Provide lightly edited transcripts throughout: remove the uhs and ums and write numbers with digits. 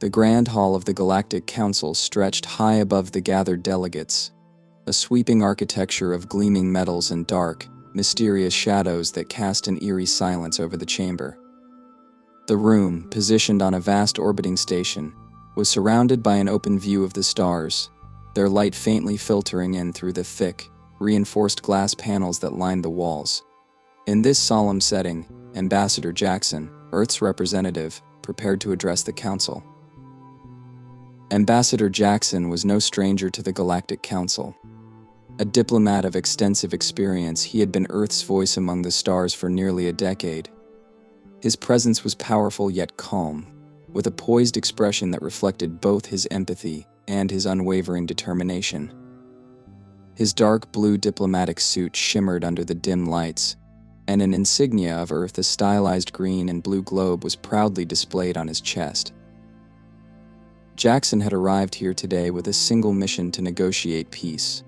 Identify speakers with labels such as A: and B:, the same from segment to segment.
A: The Grand Hall of the Galactic Council stretched high above the gathered delegates, a sweeping architecture of gleaming metals and dark, mysterious shadows that cast an eerie silence over the chamber. The room, positioned on a vast orbiting station, was surrounded by an open view of the stars, their light faintly filtering in through the thick, reinforced glass panels that lined the walls. In this solemn setting, Ambassador Jackson, Earth's representative, prepared to address the Council. Ambassador Jackson was no stranger to the Galactic Council. A diplomat of extensive experience, he had been Earth's voice among the stars for nearly a decade. His presence was powerful yet calm, with a poised expression that reflected both his empathy and his unwavering determination. His dark blue diplomatic suit shimmered under the dim lights, and an insignia of Earth, a stylized green and blue globe, was proudly displayed on his chest. Jackson had arrived here today with a single mission: to negotiate peace.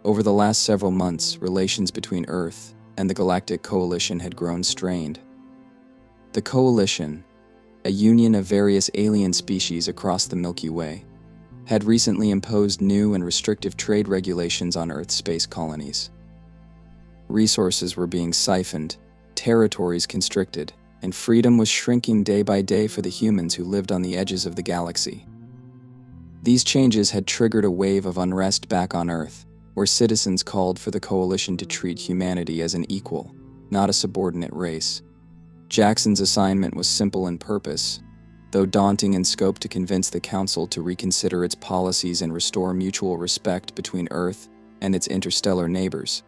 A: Over the last several months, relations between Earth and the Galactic Coalition had grown strained. The Coalition, a union of various alien species across the Milky Way, had recently imposed new and restrictive trade regulations on Earth's space colonies. Resources were being siphoned, territories constricted, and freedom was shrinking day by day for the humans who lived on the edges of the galaxy. These changes had triggered a wave of unrest back on Earth, where citizens called for the Coalition to treat humanity as an equal, not a subordinate race. Jackson's assignment was simple in purpose, though daunting in scope: to convince the Council to reconsider its policies and restore mutual respect between Earth and its interstellar neighbors.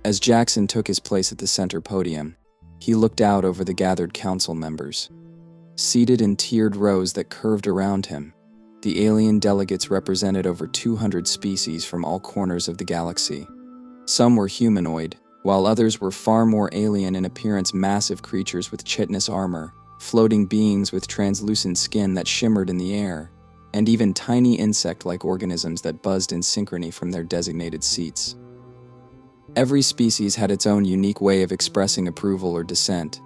A: As Jackson took his place at the center podium, he looked out over the gathered Council members. Seated in tiered rows that curved around him, the alien delegates represented over 200 species from all corners of the galaxy. Some were humanoid, while others were far more alien in appearance: massive creatures with chitinous armor, floating beings with translucent skin that shimmered in the air, and even tiny insect-like organisms that buzzed in synchrony from their designated seats. Every species had its own unique way of expressing approval or dissent,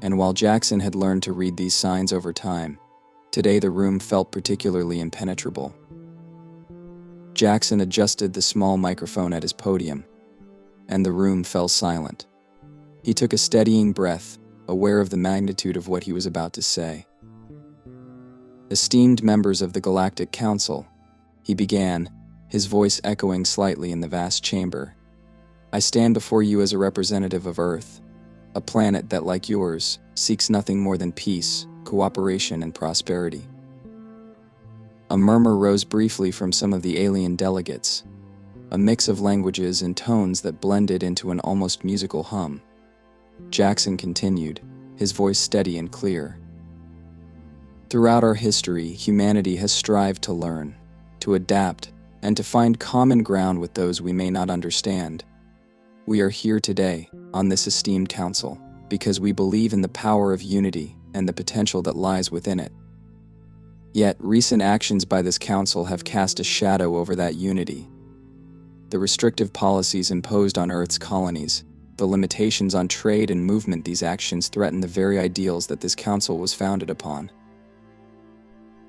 A: and while Jackson had learned to read these signs over time, today the room felt particularly impenetrable. Jackson adjusted the small microphone at his podium, and the room fell silent. He took a steadying breath, aware of the magnitude of what he was about to say. "Esteemed members of the Galactic Council," he began, his voice echoing slightly in the vast chamber, "I stand before you as a representative of Earth, a planet that, like yours, seeks nothing more than peace, cooperation, and prosperity." A murmur rose briefly from some of the alien delegates, a mix of languages and tones that blended into an almost musical hum. Jackson continued, his voice steady and clear. "Throughout our history, humanity has strived to learn, to adapt, and to find common ground with those we may not understand. We are here today, on this esteemed council, because we believe in the power of unity and the potential that lies within it. Yet, recent actions by this council have cast a shadow over that unity. The restrictive policies imposed on Earth's colonies, the limitations on trade and movement, these actions threaten the very ideals that this council was founded upon."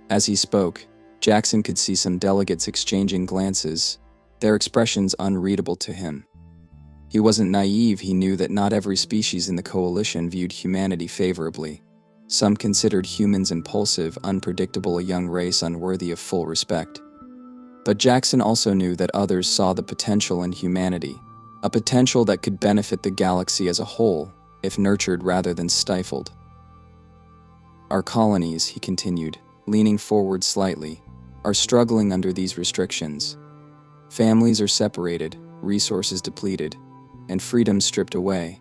A: As he spoke, Jackson could see some delegates exchanging glances, their expressions unreadable to him. He wasn't naive. He knew that not every species in the Coalition viewed humanity favorably. Some considered humans impulsive, unpredictable, a young race unworthy of full respect. But Jackson also knew that others saw the potential in humanity, a potential that could benefit the galaxy as a whole, if nurtured rather than stifled. "Our colonies," he continued, leaning forward slightly, "are struggling under these restrictions. Families are separated, resources depleted, and freedom stripped away.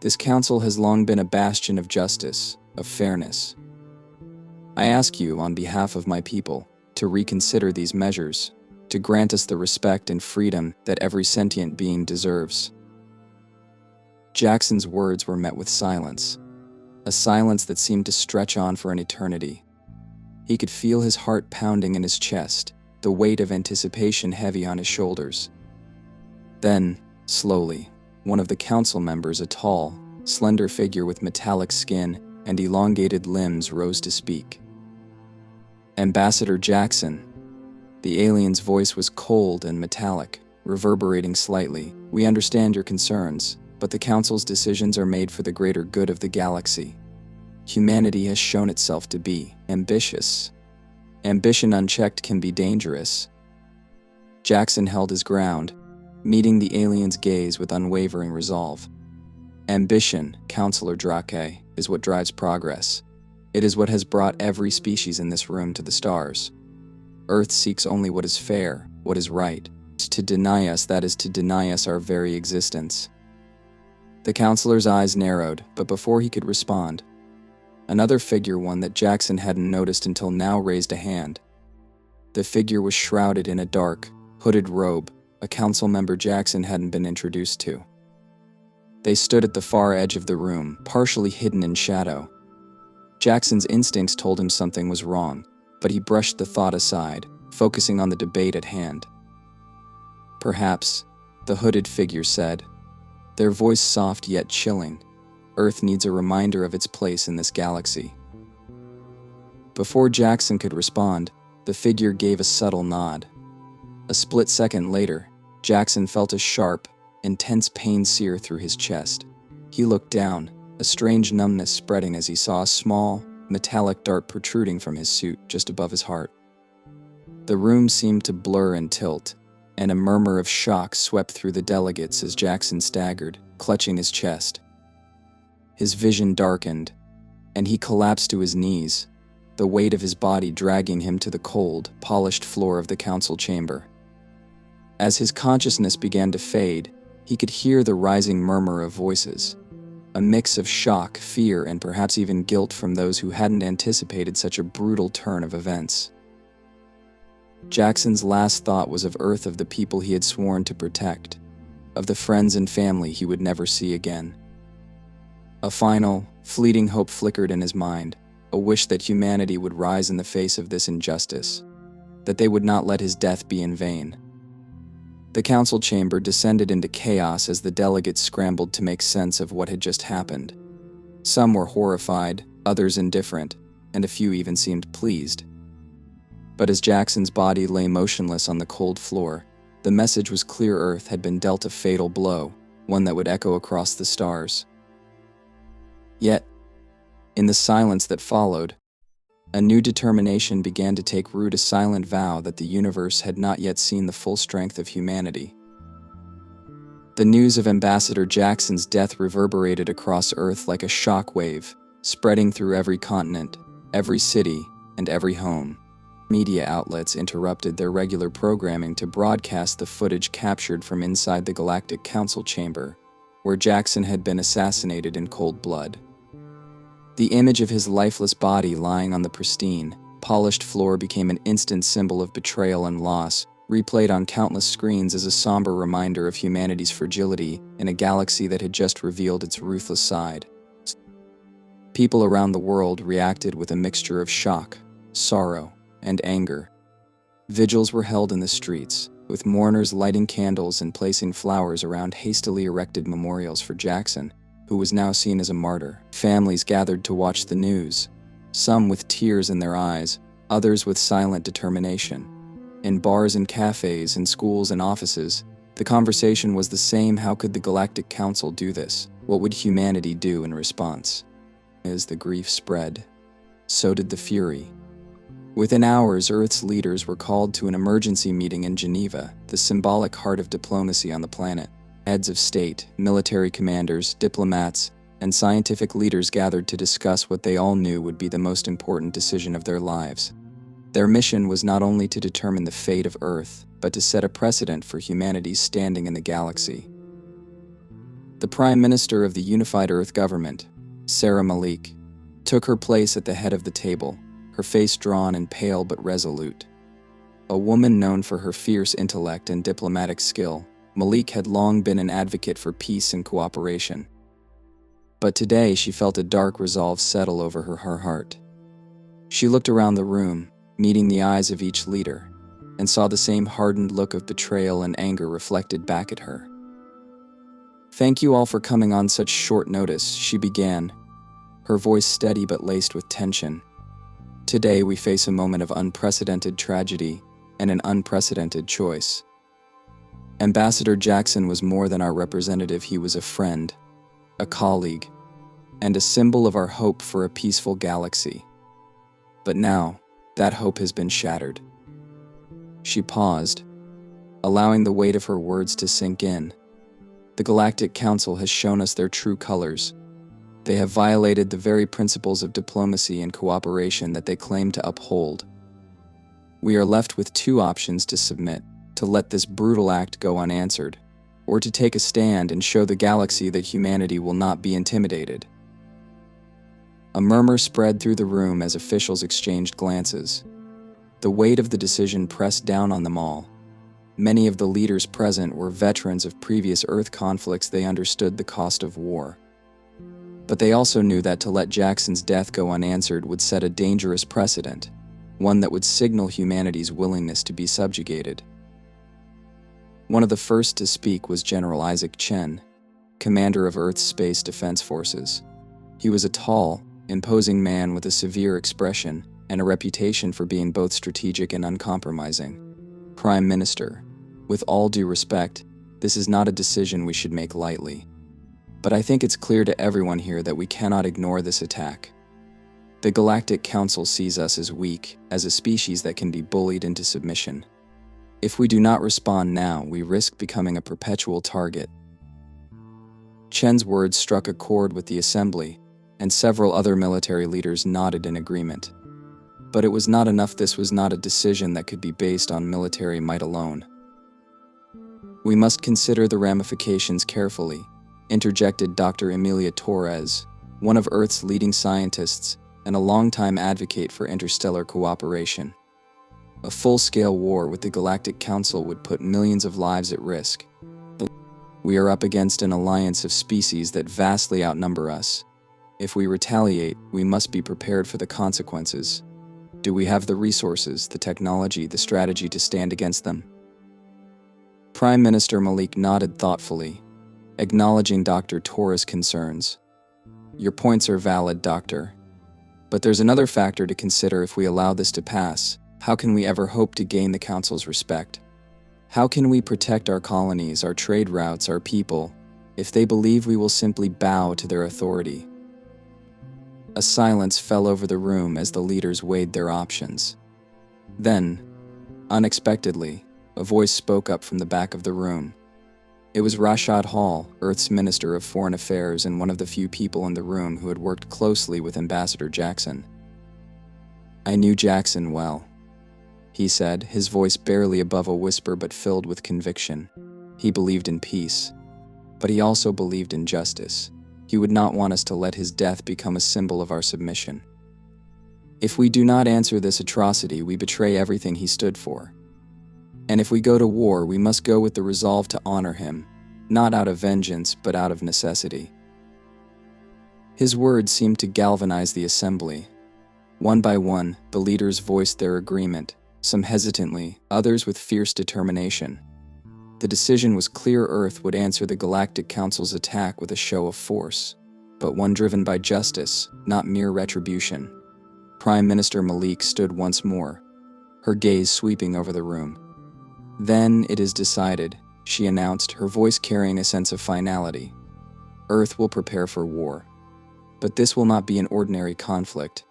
A: This council has long been a bastion of justice, of fairness. I ask you, on behalf of my people, to reconsider these measures, to grant us the respect and freedom that every sentient being deserves." Jackson's words were met with silence, a silence that seemed to stretch on for an eternity. He could feel his heart pounding in his chest, the weight of anticipation heavy on his shoulders. Then, slowly, one of the council members, a tall, slender figure with metallic skin and elongated limbs, rose to speak. Ambassador Jackson. The alien's voice was cold and metallic, reverberating slightly. We understand your concerns, but the Council's decisions are made for the greater good of the galaxy. Humanity has shown itself to be ambitious. Ambition unchecked can be dangerous. Jackson held his ground, meeting the alien's gaze with unwavering resolve. Ambition, Counselor Drake, is what drives progress. It is what has brought every species in this room to the stars. Earth seeks only what is fair, what is right. To deny us, that is to deny us our very existence. The counselor's eyes narrowed, but before he could respond, another figure, one that Jackson hadn't noticed until now, raised a hand. The figure was shrouded in a dark, hooded robe, a council member Jackson hadn't been introduced to. They stood at the far edge of the room, partially hidden in shadow. Jackson's instincts told him something was wrong, but he brushed the thought aside, focusing on the debate at hand. Perhaps, the hooded figure said, their voice soft yet chilling. Earth needs a reminder of its place in this galaxy. Before Jackson could respond, the figure gave a subtle nod. A split second later, Jackson felt a sharp, intense pain sear through his chest. He looked down, a strange numbness spreading as he saw a small, metallic dart protruding from his suit just above his heart. The room seemed to blur and tilt, and a murmur of shock swept through the delegates as Jackson staggered, clutching his chest. His vision darkened, and he collapsed to his knees, the weight of his body dragging him to the cold, polished floor of the council chamber. As his consciousness began to fade, he could hear the rising murmur of voices, a mix of shock, fear, and perhaps even guilt from those who hadn't anticipated such a brutal turn of events. Jackson's last thought was of Earth, of the people he had sworn to protect, of the friends and family he would never see again. A final, fleeting hope flickered in his mind, a wish that humanity would rise in the face of this injustice, that they would not let his death be in vain. The council chamber descended into chaos as the delegates scrambled to make sense of what had just happened. Some were horrified, others indifferent, and a few even seemed pleased. But as Jackson's body lay motionless on the cold floor, the message was clear: Earth had been dealt a fatal blow, one that would echo across the stars. Yet, in the silence that followed, a new determination began to take root, a silent vow that the universe had not yet seen the full strength of humanity. The news of Ambassador Jackson's death reverberated across Earth like a shock wave, spreading through every continent, every city, and every home. Media outlets interrupted their regular programming to broadcast the footage captured from inside the Galactic Council chamber, where Jackson had been assassinated in cold blood. The image of his lifeless body lying on the pristine, polished floor became an instant symbol of betrayal and loss, replayed on countless screens as a somber reminder of humanity's fragility in a galaxy that had just revealed its ruthless side. People around the world reacted with a mixture of shock, sorrow, and anger. Vigils were held in the streets, with mourners lighting candles and placing flowers around hastily erected memorials for Jackson, who was now seen as a martyr. Families gathered to watch the news, some with tears in their eyes, others with silent determination. In bars and cafes, in schools and offices, the conversation was the same: how could the Galactic Council do this? What would humanity do in response? As the grief spread, so did the fury. Within hours, Earth's leaders were called to an emergency meeting in Geneva, the symbolic heart of diplomacy on the planet. Heads of state, military commanders, diplomats, and scientific leaders gathered to discuss what they all knew would be the most important decision of their lives. Their mission was not only to determine the fate of Earth, but to set a precedent for humanity's standing in the galaxy. The Prime Minister of the Unified Earth Government, Sarah Malik, took her place at the head of the table, her face drawn and pale but resolute. A woman known for her fierce intellect and diplomatic skill, Malik had long been an advocate for peace and cooperation. But today she felt a dark resolve settle over her heart. She looked around the room, meeting the eyes of each leader, and saw the same hardened look of betrayal and anger reflected back at her. "Thank you all for coming on such short notice," she began, her voice steady but laced with tension. Today we face a moment of unprecedented tragedy and an unprecedented choice. Ambassador Jackson was more than our representative. He was a friend, a colleague, and a symbol of our hope for a peaceful galaxy. But now, that hope has been shattered. She paused, allowing the weight of her words to sink in. The Galactic Council has shown us their true colors. They have violated the very principles of diplomacy and cooperation that they claim to uphold. We are left with two options: to submit, to let this brutal act go unanswered, or to take a stand and show the galaxy that humanity will not be intimidated. A murmur spread through the room as officials exchanged glances. The weight of the decision pressed down on them all. Many of the leaders present were veterans of previous Earth conflicts. They understood the cost of war. But they also knew that to let Jackson's death go unanswered would set a dangerous precedent, one that would signal humanity's willingness to be subjugated. One of the first to speak was General Isaac Chen, commander of Earth's Space Defense Forces. He was a tall, imposing man with a severe expression and a reputation for being both strategic and uncompromising. Prime Minister, with all due respect, this is not a decision we should make lightly. But I think it's clear to everyone here that we cannot ignore this attack. The Galactic Council sees us as weak, as a species that can be bullied into submission. If we do not respond now, we risk becoming a perpetual target. Chen's words struck a chord with the Assembly, and several other military leaders nodded in agreement. But it was not enough. This was not a decision that could be based on military might alone. We must consider the ramifications carefully, interjected Dr. Emilia Torres, one of Earth's leading scientists and a longtime advocate for interstellar cooperation. A full-scale war with the Galactic Council would put millions of lives at risk. We are up against an alliance of species that vastly outnumber us. If we retaliate, we must be prepared for the consequences. Do we have the resources, the technology, the strategy to stand against them? Prime Minister Malik nodded thoughtfully, acknowledging Dr. Torres' concerns. Your points are valid, Doctor. But there's another factor to consider. If we allow this to pass, how can we ever hope to gain the Council's respect? How can we protect our colonies, our trade routes, our people, if they believe we will simply bow to their authority? A silence fell over the room as the leaders weighed their options. Then, unexpectedly, a voice spoke up from the back of the room. It was Rashad Hall, Earth's Minister of Foreign Affairs and one of the few people in the room who had worked closely with Ambassador Jackson. I knew Jackson well, he said, his voice barely above a whisper but filled with conviction. He believed in peace, but he also believed in justice. He would not want us to let his death become a symbol of our submission. If we do not answer this atrocity, we betray everything he stood for. And if we go to war, we must go with the resolve to honor him, not out of vengeance, but out of necessity. His words seemed to galvanize the assembly. One by one, the leaders voiced their agreement, some hesitantly, others with fierce determination. The decision was clear: Earth would answer the Galactic Council's attack with a show of force, but one driven by justice, not mere retribution. Prime Minister Malik stood once more, her gaze sweeping over the room. Then it is decided, she announced, her voice carrying a sense of finality. Earth will prepare for war. But this will not be an ordinary conflict.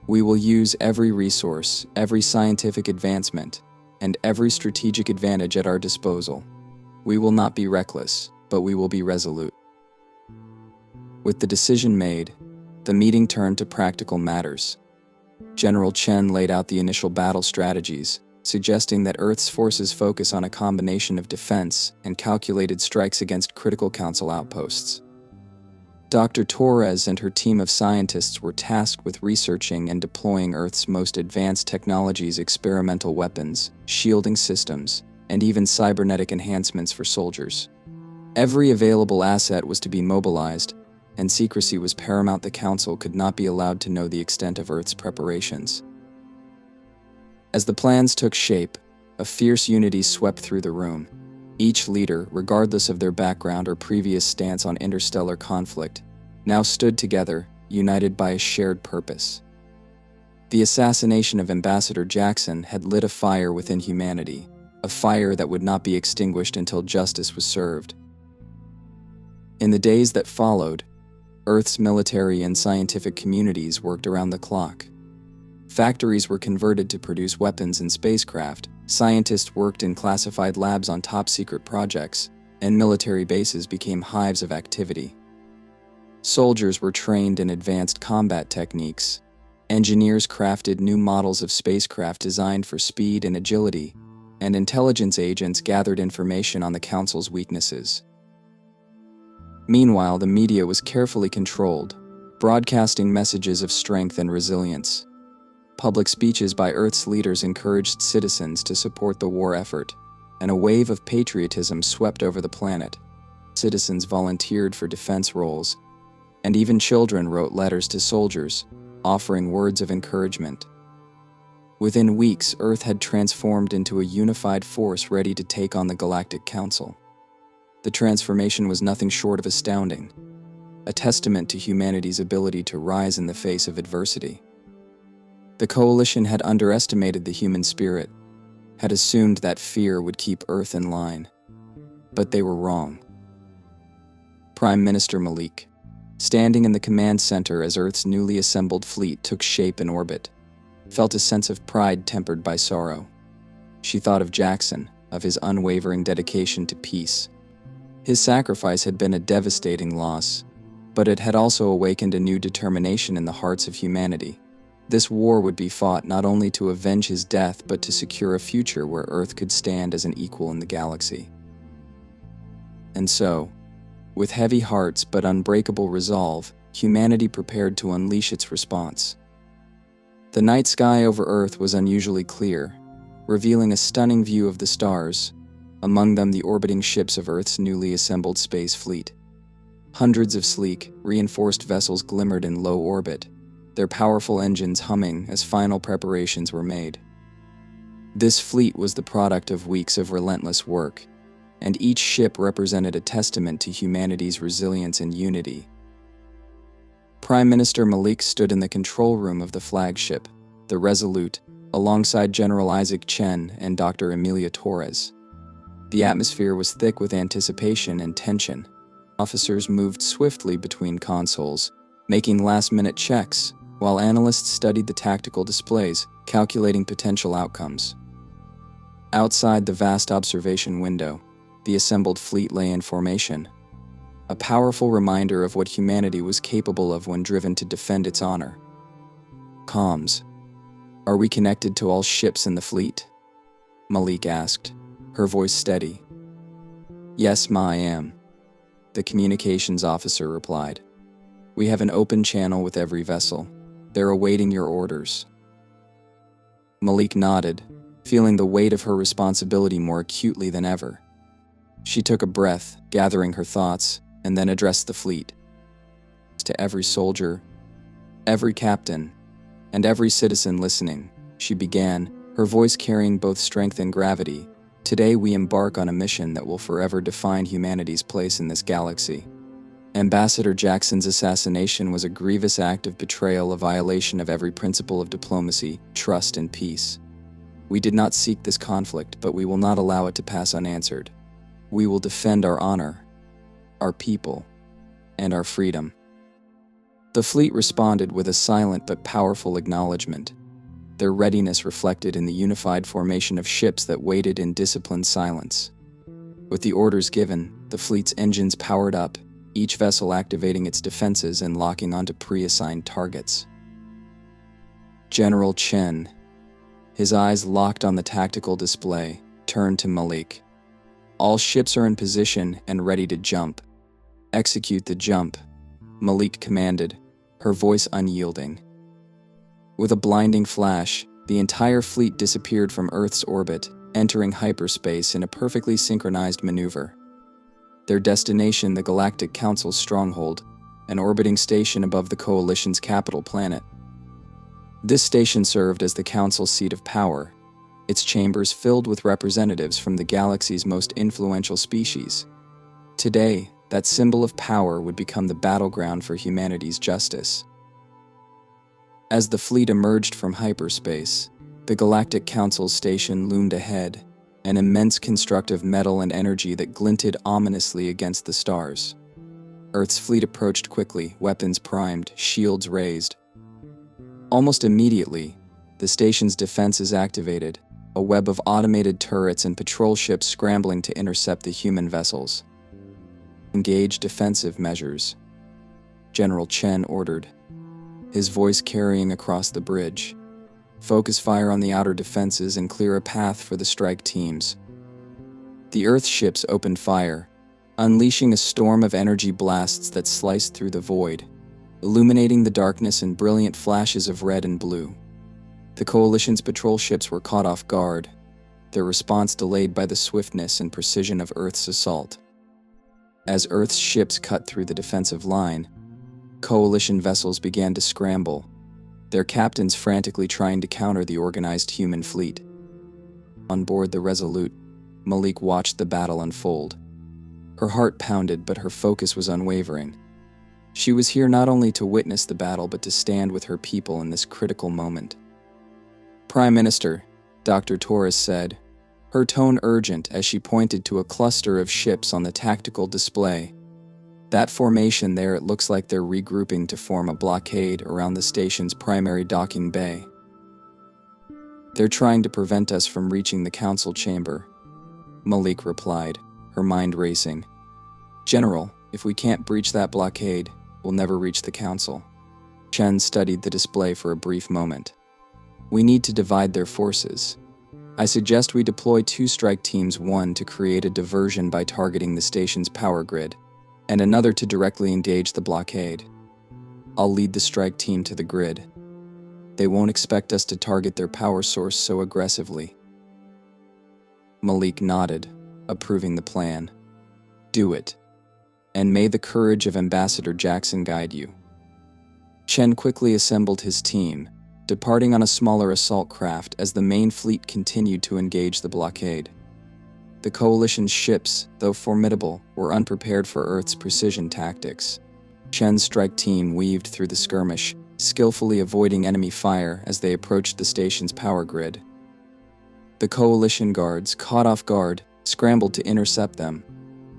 A: We will use every resource, every scientific advancement, and every strategic advantage at our disposal. We will not be reckless, but we will be resolute. With the decision made, the meeting turned to practical matters. General Chen laid out the initial battle strategies, suggesting that Earth's forces focus on a combination of defense and calculated strikes against critical Council outposts. Dr. Torres and her team of scientists were tasked with researching and deploying Earth's most advanced technologies, experimental weapons, shielding systems, and even cybernetic enhancements for soldiers. Every available asset was to be mobilized, and secrecy was paramount. The Council could not be allowed to know the extent of Earth's preparations. As the plans took shape, a fierce unity swept through the room. Each leader, regardless of their background or previous stance on interstellar conflict, now stood together, united by a shared purpose. The assassination of Ambassador Jackson had lit a fire within humanity, a fire that would not be extinguished until justice was served. In the days that followed, Earth's military and scientific communities worked around the clock. Factories were converted to produce weapons and spacecraft, scientists worked in classified labs on top-secret projects, and military bases became hives of activity. Soldiers were trained in advanced combat techniques. Engineers crafted new models of spacecraft designed for speed and agility, and intelligence agents gathered information on the Council's weaknesses. Meanwhile, the media was carefully controlled, broadcasting messages of strength and resilience. Public speeches by Earth's leaders encouraged citizens to support the war effort, and a wave of patriotism swept over the planet. Citizens volunteered for defense roles, and even children wrote letters to soldiers, offering words of encouragement. Within weeks, Earth had transformed into a unified force ready to take on the Galactic Council. The transformation was nothing short of astounding, a testament to humanity's ability to rise in the face of adversity. The Coalition had underestimated the human spirit, had assumed that fear would keep Earth in line. But they were wrong. Prime Minister Malik, standing in the command center as Earth's newly assembled fleet took shape in orbit, felt a sense of pride tempered by sorrow. She thought of Jackson, of his unwavering dedication to peace. His sacrifice had been a devastating loss, but it had also awakened a new determination in the hearts of humanity. This war would be fought not only to avenge his death but to secure a future where Earth could stand as an equal in the galaxy. And so, with heavy hearts but unbreakable resolve, humanity prepared to unleash its response. The night sky over Earth was unusually clear, revealing a stunning view of the stars, among them the orbiting ships of Earth's newly assembled space fleet. Hundreds of sleek, reinforced vessels glimmered in low orbit, their powerful engines humming as final preparations were made. This fleet was the product of weeks of relentless work, and each ship represented a testament to humanity's resilience and unity. Prime Minister Malik stood in the control room of the flagship, the Resolute, alongside General Isaac Chen and Dr. Emilia Torres. The atmosphere was thick with anticipation and tension. Officers moved swiftly between consoles, making last-minute checks, while analysts studied the tactical displays, calculating potential outcomes. Outside the vast observation window, the assembled fleet lay in formation, a powerful reminder of what humanity was capable of when driven to defend its honor. Comms. Are we connected to all ships in the fleet? Malik asked, her voice steady. Yes, Ma, I am, the communications officer replied. We have an open channel with every vessel. They're awaiting your orders. Malik nodded, feeling the weight of her responsibility more acutely than ever. She took a breath, gathering her thoughts, and then addressed the fleet. To every soldier, every captain, and every citizen listening, she began, her voice carrying both strength and gravity. Today we embark on a mission that will forever define humanity's place in this galaxy. Ambassador Jackson's assassination was a grievous act of betrayal, a violation of every principle of diplomacy, trust, and peace. We did not seek this conflict, but we will not allow it to pass unanswered. We will defend our honor, our people, and our freedom. The fleet responded with a silent but powerful acknowledgement, their readiness reflected in the unified formation of ships that waited in disciplined silence. With the orders given, the fleet's engines powered up, each vessel activating its defenses and locking onto pre-assigned targets. General Chen, his eyes locked on the tactical display, turned to Malik. All ships are in position and ready to jump. Execute the jump, Malik commanded, her voice unyielding. With a blinding flash, the entire fleet disappeared from Earth's orbit, entering hyperspace in a perfectly synchronized maneuver. Their destination, the Galactic Council's stronghold, an orbiting station above the Coalition's capital planet. This station served as the Council's seat of power, its chambers filled with representatives from the galaxy's most influential species. Today, that symbol of power would become the battleground for humanity's justice. As the fleet emerged from hyperspace, the Galactic Council's station loomed ahead, an immense construct of metal and energy that glinted ominously against the stars. Earth's fleet approached quickly, weapons primed, shields raised. Almost immediately, the station's defenses activated, a web of automated turrets and patrol ships scrambling to intercept the human vessels. "Engage defensive measures," General Chen ordered, his voice carrying across the bridge. "Focus fire on the outer defenses and clear a path for the strike teams." The Earth ships opened fire, unleashing a storm of energy blasts that sliced through the void, illuminating the darkness in brilliant flashes of red and blue. The Coalition's patrol ships were caught off guard, their response delayed by the swiftness and precision of Earth's assault. As Earth's ships cut through the defensive line, Coalition vessels began to scramble, their captains frantically trying to counter the organized human fleet. On board the Resolute, Malik watched the battle unfold. Her heart pounded, but her focus was unwavering. She was here not only to witness the battle, but to stand with her people in this critical moment. "Prime Minister," Dr. Torres said, her tone urgent as she pointed to a cluster of ships on the tactical display. "That formation there, it looks like they're regrouping to form a blockade around the station's primary docking bay. They're trying to prevent us from reaching the council chamber," Malik replied, her mind racing. "General, if we can't breach that blockade, we'll never reach the council." Chen studied the display for a brief moment. "We need to divide their forces. I suggest we deploy 2 strike teams, one to create a diversion by targeting the station's power grid, and another to directly engage the blockade. I'll lead the strike team to the grid. They won't expect us to target their power source so aggressively." Malik nodded, approving the plan. "Do it. And may the courage of Ambassador Jackson guide you." Chen quickly assembled his team, departing on a smaller assault craft as the main fleet continued to engage the blockade. The Coalition's ships, though formidable, were unprepared for Earth's precision tactics. Chen's strike team weaved through the skirmish, skillfully avoiding enemy fire as they approached the station's power grid. The Coalition guards, caught off guard, scrambled to intercept them,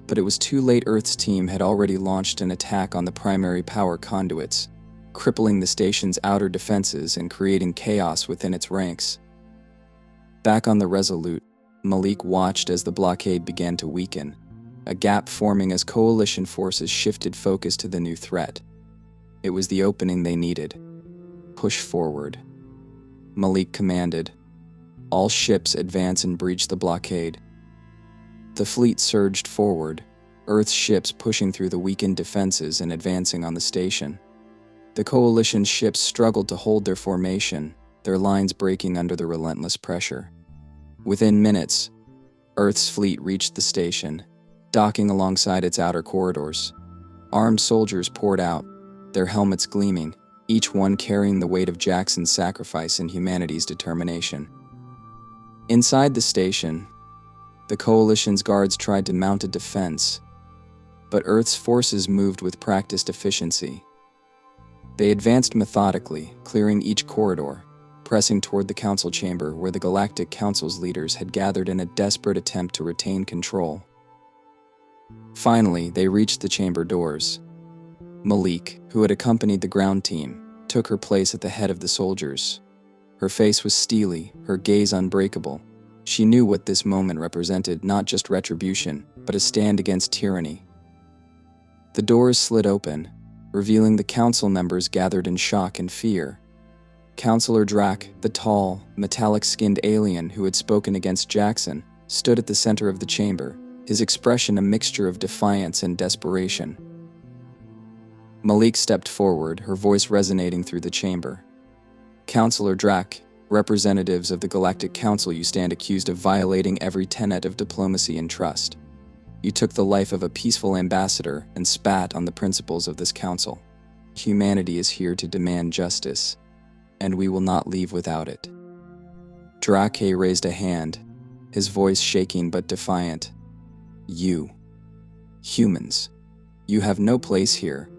A: but it was too late. Earth's team had already launched an attack on the primary power conduits, crippling the station's outer defenses and creating chaos within its ranks. Back on the Resolute, Malik watched as the blockade began to weaken, a gap forming as Coalition forces shifted focus to the new threat. It was the opening they needed. "Push forward," Malik commanded. "All ships advance and breach the blockade." The fleet surged forward, Earth's ships pushing through the weakened defenses and advancing on the station. The Coalition's ships struggled to hold their formation, their lines breaking under the relentless pressure. Within minutes, Earth's fleet reached the station, docking alongside its outer corridors. Armed soldiers poured out, their helmets gleaming, each one carrying the weight of Jackson's sacrifice and humanity's determination. Inside the station, the Coalition's guards tried to mount a defense, but Earth's forces moved with practiced efficiency. They advanced methodically, clearing each corridor, pressing toward the council chamber where the Galactic Council's leaders had gathered in a desperate attempt to retain control. Finally, they reached the chamber doors. Malik, who had accompanied the ground team, took her place at the head of the soldiers. Her face was steely, her gaze unbreakable. She knew what this moment represented, not just retribution, but a stand against tyranny. The doors slid open, revealing the council members gathered in shock and fear. Counselor Drac, the tall, metallic-skinned alien who had spoken against Jackson, stood at the center of the chamber, his expression a mixture of defiance and desperation. Malik stepped forward, her voice resonating through the chamber. "Counselor Drac, representatives of the Galactic Council, you stand accused of violating every tenet of diplomacy and trust. You took the life of a peaceful ambassador and spat on the principles of this council. Humanity is here to demand justice, and we will not leave without it." Drake raised a hand, his voice shaking but defiant. "You, humans, you have no place here.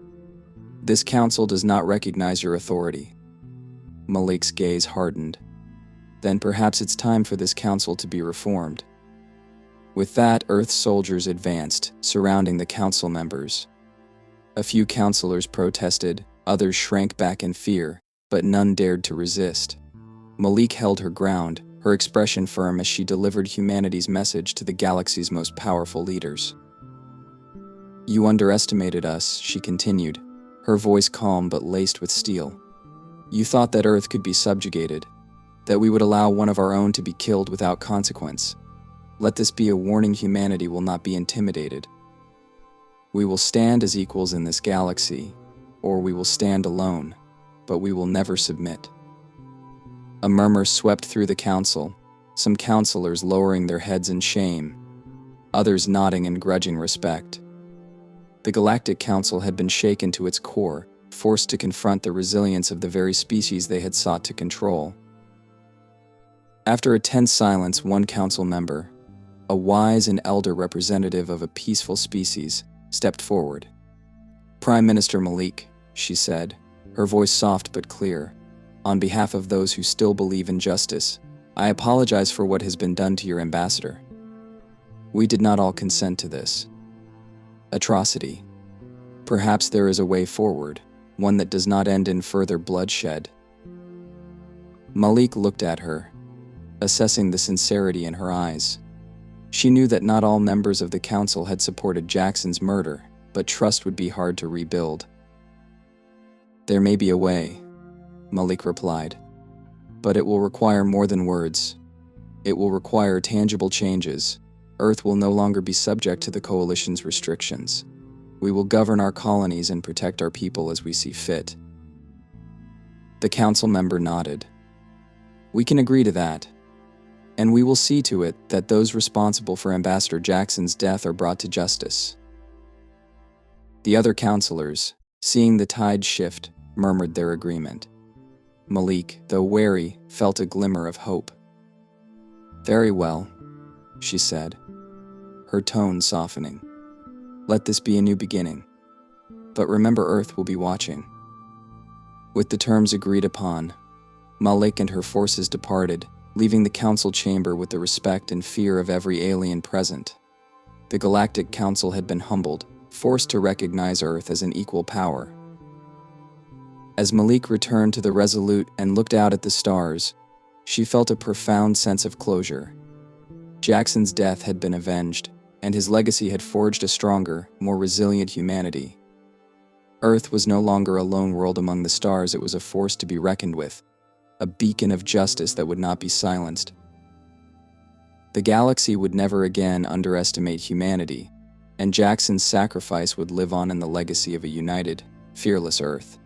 A: This council does not recognize your authority. Malik's gaze hardened. Then perhaps it's time for this council to be reformed. With that, Earth's soldiers advanced, surrounding the council members. A few councilors protested, others shrank back in fear, but none dared to resist. Malik held her ground, her expression firm as she delivered humanity's message to the galaxy's most powerful leaders. "You underestimated us," she continued, her voice calm but laced with steel. "You thought that Earth could be subjugated, that we would allow one of our own to be killed without consequence. Let this be a warning: humanity will not be intimidated. We will stand as equals in this galaxy, or we will stand alone, but we will never submit." A murmur swept through the council, some councilors lowering their heads in shame, others nodding in grudging respect. The Galactic Council had been shaken to its core, forced to confront the resilience of the very species they had sought to control. After a tense silence, one council member, a wise and elder representative of a peaceful species, stepped forward. "Prime Minister Malik," she said, her voice soft but clear, "on behalf of those who still believe in justice, I apologize for what has been done to your ambassador. We did not all consent to this atrocity. Perhaps there is a way forward, one that does not end in further bloodshed." Malik looked at her, assessing the sincerity in her eyes. She knew that not all members of the council had supported Jackson's murder, but trust would be hard to rebuild. "There may be a way," Malik replied, "but it will require more than words. It will require tangible changes. Earth will no longer be subject to the Coalition's restrictions. We will govern our colonies and protect our people as we see fit." The council member nodded. "We can agree to that. And we will see to it that those responsible for Ambassador Jackson's death are brought to justice." The other councilors, seeing the tide shift, murmured their agreement. Malik, though wary, felt a glimmer of hope. "Very well," she said, her tone softening. "Let this be a new beginning. But remember, Earth will be watching." With the terms agreed upon, Malik and her forces departed, leaving the council chamber with the respect and fear of every alien present. The Galactic Council had been humbled, forced to recognize Earth as an equal power. As Malik returned to the Resolute and looked out at the stars, she felt a profound sense of closure. Jackson's death had been avenged, and his legacy had forged a stronger, more resilient humanity. Earth was no longer a lone world among the stars, it was a force to be reckoned with, a beacon of justice that would not be silenced. The galaxy would never again underestimate humanity, and Jackson's sacrifice would live on in the legacy of a united, fearless Earth.